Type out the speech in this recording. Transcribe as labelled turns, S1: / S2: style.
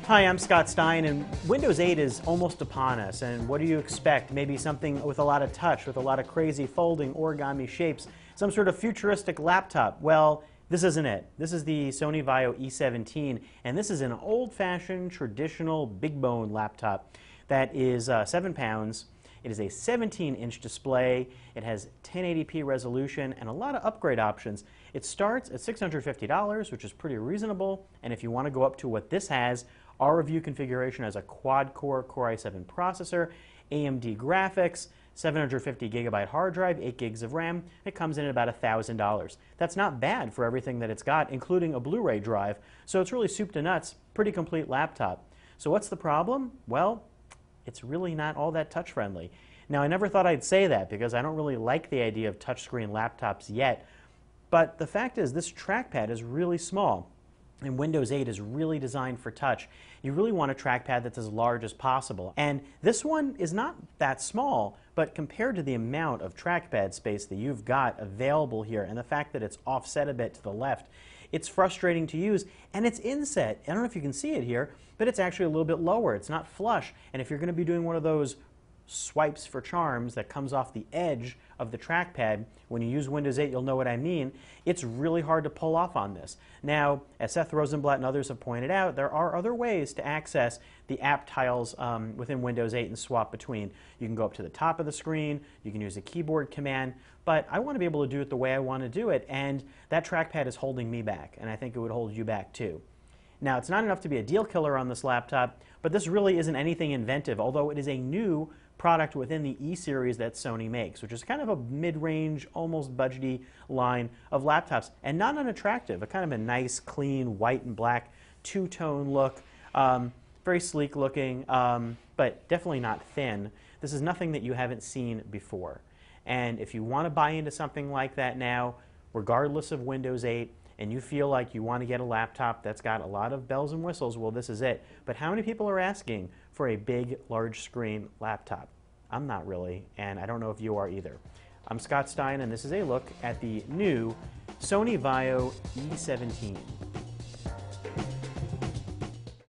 S1: Hi, I'm Scott Stein, and Windows 8 is almost upon us. And what do you expect? Maybe something with a lot of touch, with a lot of crazy folding origami shapes, some sort of futuristic laptop. Well, this isn't it. This is the Sony Vaio E17, and this is an old-fashioned, traditional, big-bone laptop that is 7 pounds. It is a 17-inch display. It has 1080p resolution and a lot of upgrade options. It starts at $650, which is pretty reasonable. And if you want to go up to what this has, our review configuration has a quad-core Core i7 processor, AMD graphics, 750 gigabyte hard drive, 8 gigs of RAM. It comes in at about $1,000. That's not bad for everything that it's got, including a Blu-ray drive. So it's really soup to nuts, pretty complete laptop. So what's the problem? Well, it's really not all that touch friendly. Now, I never thought I'd say that because I don't really like the idea of touchscreen laptops yet, but the fact is this trackpad is really small, and Windows 8 is really designed for touch. You really want a trackpad that's as large as possible, and this one is not that small, but compared to the amount of trackpad space that you've got available here and the fact that it's offset a bit to the left, it's frustrating to use, and it's inset. I don't know if you can see it here, but it's actually a little bit lower. It's not flush, and if you're going to be doing one of those swipes for charms that comes off the edge of the trackpad, when you use Windows 8, you'll know what I mean. It's really hard to pull off on this. Now, as Seth Rosenblatt and others have pointed out, there are other ways to access the app tiles within Windows 8 and swap between. You can go up to the top of the screen, you can use a keyboard command, but I want to be able to do it the way I want to do it, and that trackpad is holding me back, and I think it would hold you back too. Now, it's not enough to be a deal killer on this laptop, but this really isn't anything inventive, although it is a new product within the E-series that Sony makes, which is kind of a mid-range, almost budgety line of laptops, and not unattractive, a kind of a nice, clean, white and black two-tone look, very sleek looking, but definitely not thin. This is nothing that you haven't seen before. And if you want to buy into something like that now, regardless of Windows 8, and you feel like you want to get a laptop that's got a lot of bells and whistles, well, this is it. But how many people are asking for a big, large screen laptop? I'm not really, and I don't know if you are either. I'm Scott Stein, and this is a look at the new Sony Vaio E17.